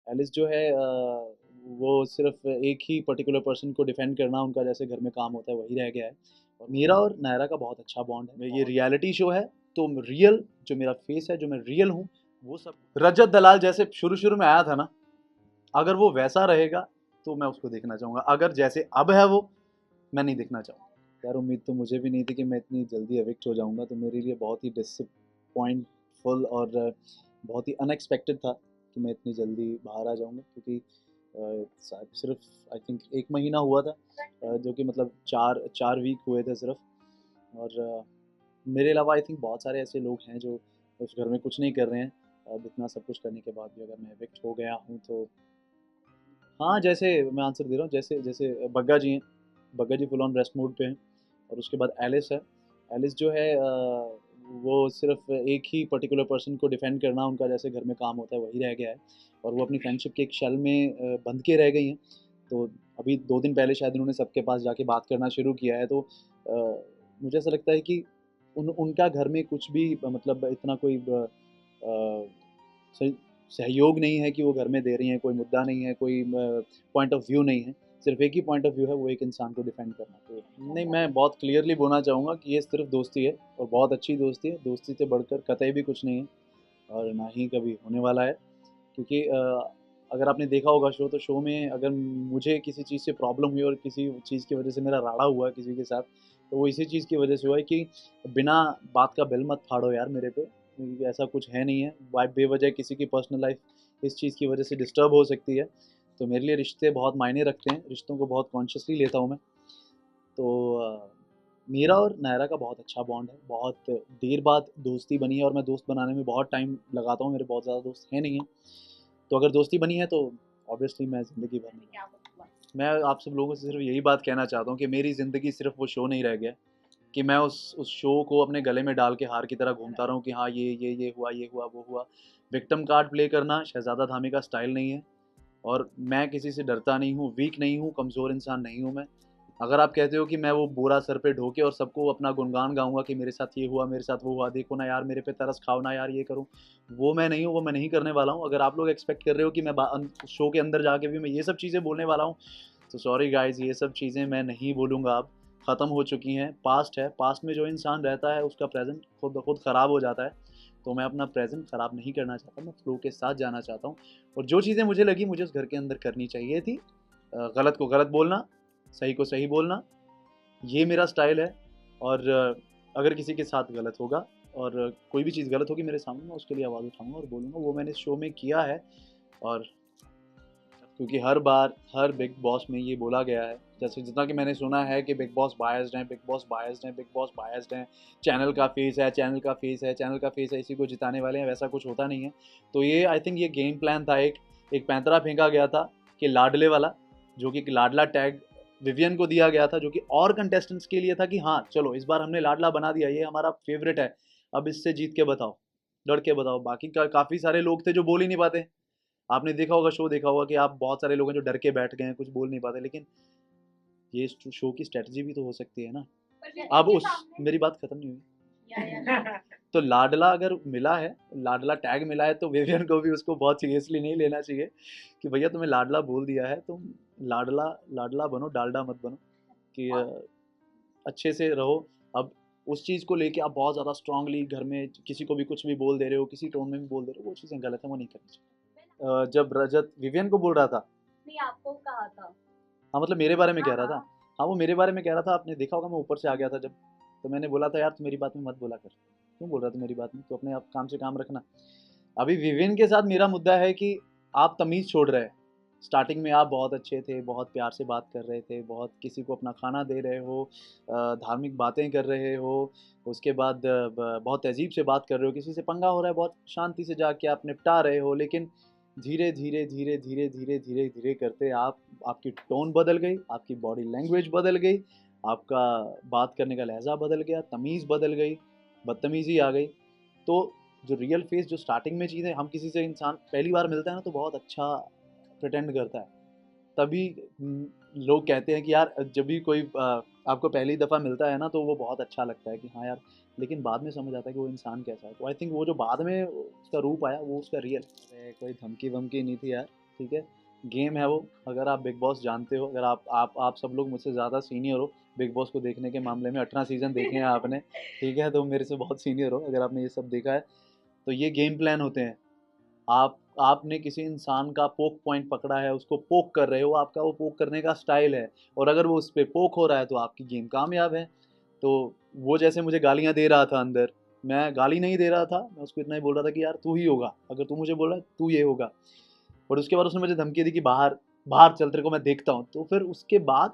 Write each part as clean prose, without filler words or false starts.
Alice जो है वो सिर्फ एक ही पर्टिकुलर पर्सन को डिफेंड करना उनका जैसे घर में काम होता है वही रह गया है। और मेरा और नायरा का बहुत अच्छा बॉन्ड है। ये रियलिटी शो है तो रियल जो मेरा फेस है, जो मैं रियल हूँ, वो सब रजत दलाल जैसे शुरू शुरू में आया था ना, अगर वो वैसा रहेगा तो मैं उसको देखना चाहूँगा। अगर जैसे अब है वो, मैं नहीं देखना चाहूँगा। यार उम्मीद तो मुझे भी नहीं थी कि मैं इतनी जल्दी एविक्ट हो जाऊँगा, तो मेरे लिए बहुत ही डिसअपॉइंटफुल और बहुत ही अनएक्सपेक्टेड था कि मैं इतनी जल्दी बाहर आ जाऊँगा, क्योंकि सिर्फ आई थिंक 1 महीना हुआ था, जो कि मतलब 4 वीक हुए थे सिर्फ। और मेरे अलावा आई थिंक बहुत सारे ऐसे लोग हैं जो उस घर में कुछ नहीं कर रहे हैं। अब इतना सब कुछ करने के बाद भी अगर मैं एविक्ट हो गया हूँ तो हाँ, जैसे मैं आंसर दे रहा हूँ, जैसे जैसे बग्गा जी हैं, बग्गा जी फुल ऑन रेस्ट मोड पे हैं। और उसके बाद एलिस है। एलिस जो है वो सिर्फ एक ही पर्टिकुलर पर्सन को डिफेंड करना उनका जैसे घर में काम होता है वही रह गया है। और वो अपनी फ्रेंडशिप के एक शेल में बंध के रह गई हैं। तो अभी 2 दिन पहले शायद उन्होंने सबके पास जाके बात करना शुरू किया है। तो मुझे ऐसा लगता है कि उनका घर में कुछ भी मतलब इतना कोई सही सहयोग नहीं है कि वो घर में दे रही हैं, कोई मुद्दा नहीं है, कोई पॉइंट ऑफ व्यू नहीं है। सिर्फ़ एक ही पॉइंट ऑफ व्यू है, वो एक इंसान को डिफेंड करना। तो नहीं, मैं बहुत क्लियरली बोलना चाहूँगा कि ये सिर्फ़ दोस्ती है और बहुत अच्छी दोस्ती है। दोस्ती से बढ़कर कतई भी कुछ नहीं है और ना ही कभी होने वाला है। क्योंकि अगर आपने देखा होगा शो, तो शो में अगर मुझे किसी चीज़ से प्रॉब्लम हुई और किसी चीज़ की वजह से मेरा राड़ा हुआ किसी के साथ, तो वो इसी चीज़ की वजह से हुआ है कि बिना बात का बिल मत फाड़ो यार मेरे पे। क्योंकि ऐसा कुछ है नहीं है। बेवजह किसी की पर्सनल लाइफ इस चीज़ की वजह से डिस्टर्ब हो सकती है। तो मेरे लिए रिश्ते बहुत मायने रखते हैं, रिश्तों को बहुत कॉन्शियसली लेता हूँ मैं। तो मेरा और नायरा का बहुत अच्छा बॉन्ड है। बहुत देर बाद दोस्ती बनी है और मैं दोस्त बनाने में बहुत टाइम लगाता हूँ, मेरे बहुत ज़्यादा दोस्त हैं नहीं हैं। तो अगर दोस्ती बनी है तो ऑब्वियसली मैं ज़िंदगी भर नहीं, मैं आप सब लोगों से सिर्फ यही बात कहना चाहता हूँ कि मेरी ज़िंदगी सिर्फ वो शो नहीं रह गया कि मैं उस शो को अपने गले में डाल के हार की तरह घूमता रहूँ कि हाँ ये हुआ वो हुआ। विक्टिम कार्ड प्ले करना शहज़ादा धामी का स्टाइल नहीं है। और मैं किसी से डरता नहीं हूँ, वीक नहीं हूँ, कमज़ोर इंसान नहीं हूँ मैं। अगर आप कहते हो कि मैं वो बोरा सर पे ढो के और सबको अपना गुणगान गाऊँगा कि मेरे साथ ये हुआ, मेरे साथ वो हुआ, देखो ना यार मेरे पे तरस खाओ ना यार ये करूँ, वो मैं नहीं हूँ, वो मैं नहीं करने वाला हूँ। अगर आप लोग एक्सपेक्ट कर रहे हो कि मैं शो के अंदर जाके भी मैं ये सब चीज़ें बोलने वाला हूँ, तो सॉरी गाइज़, ये सब चीज़ें मैं नहीं बोलूँगा अब, ख़त्म हो चुकी हैं, पास्ट है। पास्ट में जो इंसान रहता है उसका प्रेज़ेंट खुद ब खुद ख़राब हो जाता है। तो मैं अपना प्रेज़ेंट ख़राब नहीं करना चाहता, मैं फ्लो के साथ जाना चाहता हूँ। और जो चीज़ें मुझे लगी मुझे उस घर के अंदर करनी चाहिए थी, गलत को गलत बोलना, सही को सही बोलना, ये मेरा स्टाइल है। और अगर किसी के साथ गलत होगा और कोई भी चीज़ गलत होगी मेरे सामने, मैं उसके लिए आवाज़ उठाऊँगा और बोलूँगा। वो मैंने इस शो में किया है। और क्योंकि हर बार हर बिग बॉस में ये बोला गया है, जैसे जितना कि मैंने सुना है कि बिग बॉस बायस्ड हैं, बिग बॉस बायस्ड हैं, बिग बॉस बायस्ड हैं, चैनल का फेस है, चैनल का फेस है, चैनल का फेस है, इसी को जिताने वाले हैं, वैसा कुछ होता नहीं है। तो ये आई थिंक ये गेम प्लान था, एक पैंतरा फेंका गया था कि लाडले वाला, जो कि एक लाडला टैग विवियन को दिया गया था, जो कि और कंटेस्टेंट्स के लिए था कि हाँ चलो इस बार हमने लाडला बना दिया, ये हमारा फेवरेट है, अब इससे जीत के बताओ, लड़ के बताओ। बाकी काफ़ी सारे लोग थे जो बोल ही नहीं पाते। आपने देखा होगा, शो देखा होगा कि आप बहुत सारे लोग हैं जो डर के बैठ गए हैं, कुछ बोल नहीं पाते। लेकिन ये शो की स्ट्रेटजी भी तो हो सकती है ना। अब उस मेरी बात खत्म नहीं हुई। तो लाडला अगर मिला है, लाडला टैग मिला है, तो विवियन को भी उसको बहुत सीरियसली नहीं लेना चाहिए कि भैया तुम्हें लाडला बोल दिया है, तुम लाडला लाडला बनो, डालडा मत बनो। कि अच्छे से रहो। अब उस चीज़ को लेके आप बहुत ज़्यादा स्ट्रांगली घर में किसी को भी कुछ भी बोल दे रहे हो, किसी टोन में भी बोल दे रहे हो, वो चीज़ें गलत है, वो नहीं करनी चाहिए। जब रजत विवियन को बोल रहा था, नहीं आपको कहा था, हाँ मतलब मेरे बारे में कह रहा था। हाँ वो मेरे बारे में कह रहा था, आपने देखा होगा मैं ऊपर से आ गया था जब, तो मैंने बोला था यार तू मेरी बात में मत बोला कर, क्यों बोल रहा था मेरी बात में, तो अपने आप काम से काम रखना। अभी विविन के साथ मेरा मुद्दा है कि आप तमीज़ छोड़ रहे हैं। स्टार्टिंग में आप बहुत अच्छे थे, बहुत प्यार से बात कर रहे थे, बहुत किसी को अपना खाना दे रहे हो, धार्मिक बातें कर रहे हो, उसके बाद बहुत तहजीब से बात कर रहे हो, किसी से पंगा हो रहा है बहुत शांति से जाके आप निपटा रहे हो। लेकिन धीरे धीरे धीरे धीरे धीरे धीरे धीरे करते आपकी टोन बदल गई, आपकी बॉडी लैंग्वेज बदल गई, आपका बात करने का लहजा बदल गया, तमीज़ बदल गई, बदतमीज़ी आ गई। तो जो रियल फेस, जो स्टार्टिंग में चीज़ें, हम किसी से इंसान पहली बार मिलता है ना तो बहुत अच्छा प्रिटेंड करता है। तभी लोग कहते हैं कि यार जब भी कोई आपको पहली दफ़ा मिलता है ना तो वो बहुत अच्छा लगता है कि हाँ यार, लेकिन बाद में समझ आता है कि वो इंसान कैसा है। तो आई थिंक वो जो बाद में उसका रूप आया वो उसका रियल, कोई धमकी वमकी नहीं थी यार। ठीक है, गेम है वो। अगर आप बिग बॉस जानते हो, अगर आप सब लोग मुझसे ज़्यादा सीनियर हो बिग बॉस को देखने के मामले में, 18 सीज़न देखे हैं आपने, ठीक है, तो मेरे से बहुत सीनियर हो अगर आपने ये सब देखा है। तो ये गेम प्लान होते हैं। आपने किसी इंसान का पोक पॉइंट पकड़ा है, उसको पोक कर रहे हो, आपका वो पोक करने का स्टाइल है, और अगर वो उस पे पोक हो रहा है तो आपकी गेम कामयाब है। तो वो जैसे मुझे गालियाँ दे रहा था अंदर, मैं गाली नहीं दे रहा था, मैं उसको इतना ही बोल रहा था कि यार तू ही होगा, अगर तू मुझे बोल रहा है तू ये होगा। और उसके बाद उसने मुझे धमकी दी कि बाहर बाहर चल, तेरे को मैं देखता हूँ। तो फिर उसके बाद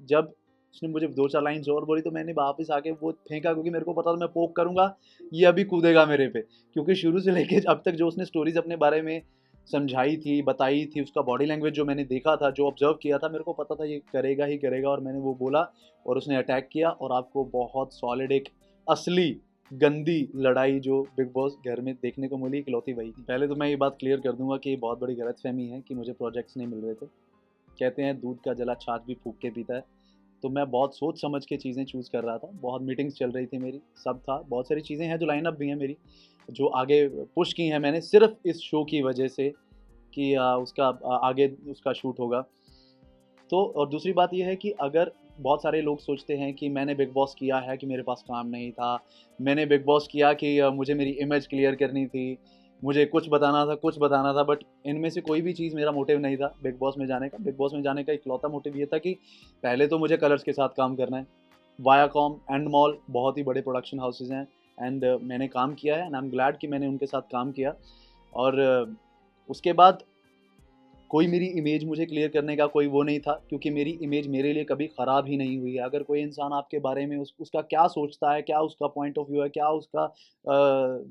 जब उसने मुझे 2-4 लाइन्स और बोली तो मैंने वापस आके वो फेंका, क्योंकि मेरे को पता था मैं पोक करूँगा, ये अभी कूदेगा मेरे पे। क्योंकि शुरू से लेके अब तक जो उसने स्टोरीज़ अपने बारे में समझाई थी, बताई थी, उसका बॉडी लैंग्वेज जो मैंने देखा था, जो ऑब्ज़र्व किया था, मेरे को पता था ये करेगा ही करेगा, और मैंने वो बोला और उसने अटैक किया, और आपको बहुत सॉलिड एक असली गंदी लड़ाई जो बिग बॉस घर में देखने को मिली, इकलौती वही थी। पहले तो मैं ये बात क्लियर कर दूँगा कि ये बहुत बड़ी गलतफ़हमी है कि मुझे प्रोजेक्ट्स नहीं मिल रहे थे। कहते हैं दूध का जला छाछ भी फूँक के पीता है। तो मैं बहुत सोच समझ के चीज़ें चूज़ कर रहा था, बहुत मीटिंग्स चल रही थी मेरी, सब था, बहुत सारी चीज़ें हैं जो लाइन अप भी हैं मेरी, जो आगे पुश की हैं मैंने सिर्फ़ इस शो की वजह से कि उसका आगे उसका शूट होगा। तो और दूसरी बात ये है कि अगर बहुत सारे लोग सोचते हैं कि मैंने बिग बॉस किया है कि मेरे पास काम नहीं था, मैंने बिग बॉस किया कि मुझे मेरी इमेज क्लियर करनी थी, मुझे कुछ बताना था, बट इनमें से कोई भी चीज़ मेरा मोटिव नहीं था बिग बॉस में जाने का। बिग बॉस में जाने का इकलौता मोटिव ये था कि पहले तो मुझे कलर्स के साथ काम करना है। वायाकॉम, एंडमॉल बहुत ही बड़े प्रोडक्शन हाउसेज़ हैं, एंड मैंने काम किया है, एंड आई एम ग्लैड कि मैंने उनके साथ काम किया। और उसके बाद कोई मेरी इमेज मुझे क्लियर करने का कोई वो नहीं था, क्योंकि मेरी इमेज मेरे लिए कभी ख़राब ही नहीं हुई है। अगर कोई इंसान आपके बारे में उसका क्या सोचता है, क्या उसका पॉइंट ऑफ व्यू है, क्या उसका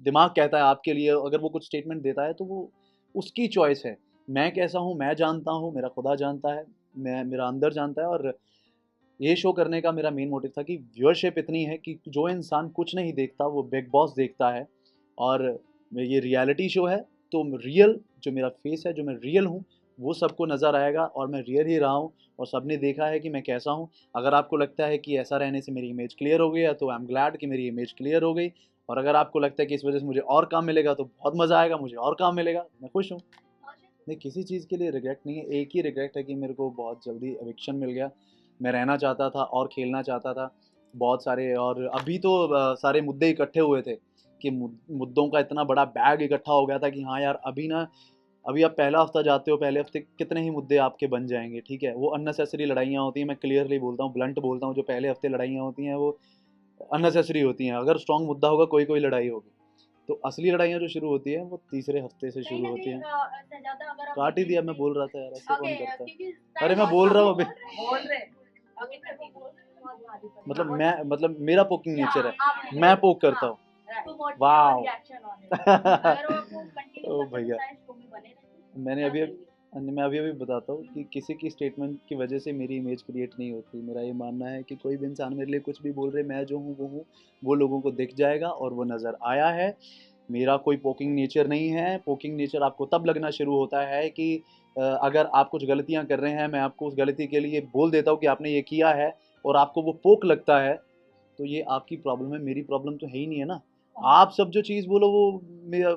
दिमाग कहता है आपके लिए, अगर वो कुछ स्टेटमेंट देता है तो वो उसकी चॉइस है। मैं कैसा हूँ मैं जानता हूँ, मेरा खुदा जानता है, मैं मेरा अंदर जानता है। और ये शो करने का मेरा मेन मोटिव था कि व्यूअरशिप इतनी है कि जो इंसान कुछ नहीं देखता वो बिग बॉस देखता है। और ये रियलिटी शो है, तो रियल जो मेरा फेस है, जो मैं रियल हूँ, वो सबको नज़र आएगा, और मैं रियल ही रहा हूँ, और सबने देखा है कि मैं कैसा हूँ। अगर आपको लगता है कि ऐसा रहने से मेरी इमेज क्लियर हो गई है, तो आई एम ग्लैड कि मेरी इमेज क्लियर हो गई। और अगर आपको लगता है कि इस वजह से मुझे और काम मिलेगा तो बहुत मज़ा आएगा, मुझे और काम मिलेगा, मैं खुश हूँ। नहीं, किसी चीज़ के लिए रिग्रेट नहीं है, एक ही रिग्रेट है कि मेरे को बहुत जल्दी एविक्शन मिल गया। मैं रहना चाहता था और खेलना चाहता था बहुत सारे, और अभी तो सारे मुद्दे इकट्ठे हुए थे कि मुद्दों का इतना बड़ा बैग इकट्ठा हो गया था कि हाँ यार, अभी आप पहला हफ्ता जाते हो, पहले हफ्ते कितने ही मुद्दे आपके बन जाएंगे, ठीक है। वो अननेसेसरी लड़ाइयाँ होती हैं, मैं क्लियरली बोलता हूँ, ब्लंट बोलता हूँ, जो पहले हफ्ते लड़ाइयाँ होती हैं वो अननेसेसरी होती हैं। अगर स्ट्रॉन्ग मुद्दा होगा, कोई कोई लड़ाई होगी, तो असली लड़ाइयाँ जो शुरू होती हैं वो तीसरे हफ्ते से शुरू होती हैं। काट ही दिया, मैं बोल रहा था यार, ऐसे कौन करता है। अरे मैं बोल रहा हूँ अभी, मतलब मेरा पोकिंग नेचर है, मैं पोक करता हूँ। वाह ओ भैया, मैंने अभी मैं अभी अभी बताता हूँ कि किसी की स्टेटमेंट की वजह से मेरी इमेज क्रिएट नहीं होती। मेरा ये मानना है कि कोई भी इंसान मेरे लिए कुछ भी बोल रहे, मैं जो हूँ वो हूँ, वो लोगों को दिख जाएगा और वो नज़र आया है। मेरा कोई पोकिंग नेचर नहीं है। पोकिंग नेचर आपको तब लगना शुरू होता है कि अगर आप कुछ गलतियाँ कर रहे हैं, मैं आपको उस गलती के लिए बोल देता हूँ कि आपने ये किया है, और आपको वो पोक लगता है, तो ये आपकी प्रॉब्लम है, मेरी प्रॉब्लम तो है ही नहीं है ना। आप सब जो चीज़ बोलो वो मेरा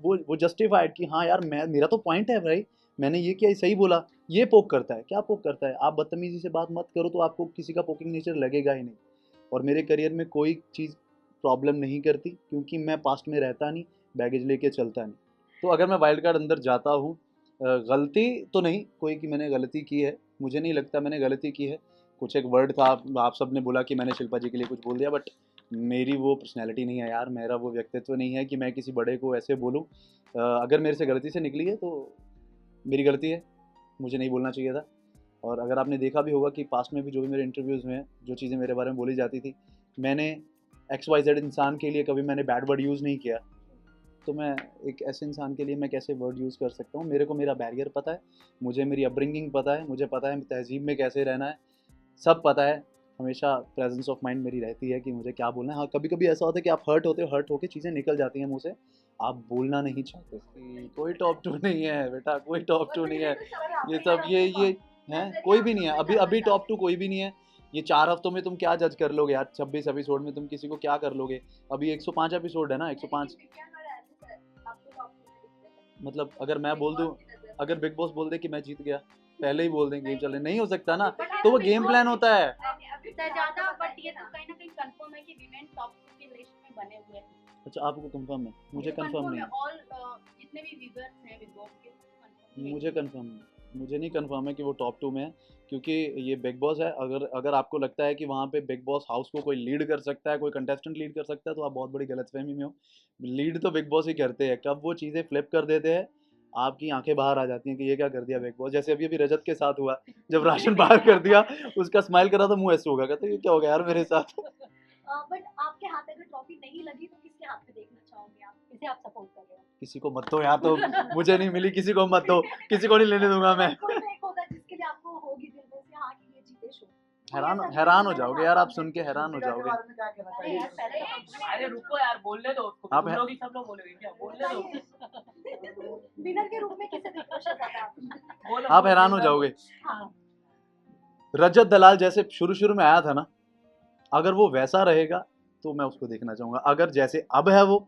वो जस्टिफाइड कि हाँ यार, मैं मेरा तो पॉइंट है भाई, मैंने ये किया, सही बोला। ये पोक करता है, क्या पोक करता है? आप बदतमीज़ी से बात मत करो तो आपको किसी का पोकिंग नेचर लगेगा ही नहीं। और मेरे करियर में कोई चीज़ प्रॉब्लम नहीं करती, क्योंकि मैं पास्ट में रहता नहीं, बैगेज लेके चलता नहीं। तो अगर मैं वाइल्ड कार्ड अंदर जाता हूँ, गलती तो नहीं कोई कि मैंने गलती की है, मुझे नहीं लगता मैंने गलती की है। कुछ एक वर्ड था, आप सब ने बोला कि मैंने शिल्पा जी के लिए कुछ बोल दिया, बट मेरी वो पर्सनैलिटी नहीं है यार, मेरा वो व्यक्तित्व नहीं है कि मैं किसी बड़े को ऐसे बोलूँ। अगर मेरे से गलती से निकली है तो मेरी गलती है, मुझे नहीं बोलना चाहिए था। और अगर आपने देखा भी होगा कि पास्ट में भी जो भी मेरे इंटरव्यूज़ में जो चीज़ें मेरे बारे में बोली जाती थी, मैंने एक्स वाई जेड इंसान के लिए कभी मैंने बैड वर्ड यूज़ नहीं किया। तो मैं एक ऐसे इंसान के लिए मैं कैसे वर्ड यूज़ कर सकता हूँ? मेरे को मेरा बैरियर पता है, मुझे मेरी अपब्रिंगिंग पता है, मुझे पता है तहज़ीब में कैसे रहना है, सब पता है। हमेशा प्रेजेंस ऑफ माइंड मेरी रहती है कि मुझे क्या बोलना है। हाँ, कभी-कभी ऐसा होता है कि आप हर्ट होते हो, हर्ट होके चीज़ें निकल जाती हैं मुँह से, आप बोलना नहीं चाहते कि कोई टॉप 2 नहीं है बेटा, कोई टॉप 2 नहीं है। ये सब ये हैं, कोई भी नहीं है। अभी अभी टॉप 2 कोई भी नहीं है। ये 4 हफ्तों में तुम क्या जज कर लोगे यार? 26 एपिसोड में तुम किसी को क्या कर लोगे? अभी 105 एपिसोड है ना, 105। मतलब अगर मैं बोल दूँ अगर बिग बॉस बोल दे कि मैं जीत गया, पहले ही बोल दें गेम चल रहा है, नहीं हो सकता ना, तो वो गेम प्लान होता है। ज्यादा बट ये तो कहीं ना कहीं कंफर्म है कि विमेन टॉप 2 की लिस्ट में बने हुए हैं। अच्छा आपको कंफर्म है? मुझे कंफर्म नहीं है। ऑल जितने भी व्यूअर्स हैं बिग बॉस के confirm है। मुझे कंफर्म नहीं, मुझे नहीं कंफर्म है कि वो टॉप 2 में है, क्योंकि ये बिग बॉस है। अगर आपको लगता है कि वहाँ पे बिग बॉस हाउस को कोई लीड कर सकता है, कोई कंटेस्टेंट लीड कर सकता है, तो आप बहुत बड़ी गलतफहमी में हो। लीड तो बिग बॉस ही करते हैं। कब वो चीज़ें फ्लिप कर देते हैं, आपकी आंखें बाहर आ जाती हैं कि ये क्या कर दिया बिग बॉस। जैसे अभी अभी रजत के साथ हुआ, जब राशन बाहर कर दिया, उसका स्माइल करा तो मुंह ऐसे होगा, कहते ये क्या हो गया यार मेरे साथ। बट आपके हाथ अगर ट्रॉफी नहीं लगी तो किसके हाथ में देखना चाहोगे आप? किसे आप सपोर्ट कर रहे हो? किसी को मत दो यहाँ, तो मुझे नहीं मिली, किसी को मत दो, किसी को नहीं लेने दूंगा मैं। कोई तो एक होगा जिसके लिए आपको होगी दिल में से हाँ कि ये जीते शो। हैरान हो जाओगे यार, आप सुन के हैरान हो जाओगे। अरे यार पहले तो अरे रुको यार, बोलने दो उसको, आप तुम लोग ही सब लोग बोलोगे क्या? बोलने दो। विनर के रूप में किसे देखना चाहते आप? बोलो, आप हैरान हो जाओगे। हाँ रजत दलाल जैसे शुरू शुरू में आया था ना, अगर वो वैसा रहेगा तो मैं उसको देखना चाहूंगा। अगर जैसे अब है वो,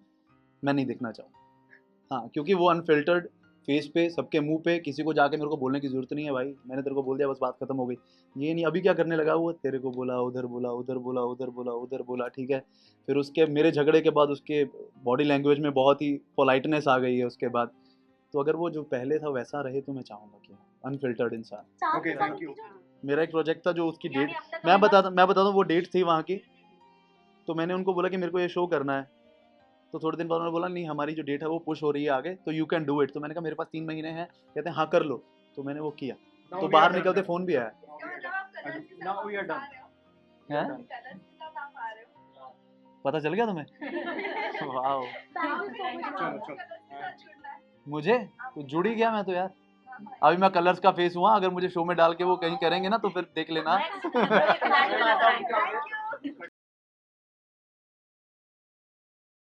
मैं नहीं देखना चाहूंगा। हाँ, क्योंकि वो अनफिल्टर्ड फेस पे, सबके मुंह पे, किसी को जाके मेरे को बोलने की जरूरत नहीं है भाई, मैंने तेरे को बोल दिया बस बात खत्म हो गई। ये नहीं अभी क्या करने लगा, वो तेरे को बोला, उधर बोला, उधर बोला, उधर बोला, उधर बोला, ठीक है। फिर उसके मेरे झगड़े के बाद उसके बॉडी लैंग्वेज में बहुत ही पोलाइटनेस आ गई है उसके बाद। तो अगर वो जो पहले था वैसा रहे तो मैं चाहूंगा कि अनफिल्टर्ड इंसान। चार Okay, के साथ thank you. जो- मेरा एक प्रोजेक्ट था जो उसकी यानी डेट, अब तक मैं हमारा- बता दूं वो डेट थी वहाँ की, तो मैंने उनको बोला कि मेरे को ये शो करना है। तो थोड़े दिन बाद उन्होंने बोला नहीं हमारी जो डेट है वो पुश हो रही है आगे, तो यू कैन डू इट। तो मैंने कहा मेरे पास 3 महीने हैं, कहते हैं हाँ कर लो। तो मैंने वो किया, Now तो we बाहर are निकलते done. फ़ोन भी आया Now we are done. है। पता चल गया तुम्हें? वाह, Thank you so much. चलो चलो। मुझे तो जुड़ ही गया मैं तो यार। अभी मैं कलर्स का फेस हुआ, अगर मुझे शो में डाल के वो कहीं करेंगे ना तो फिर देख लेना। Next,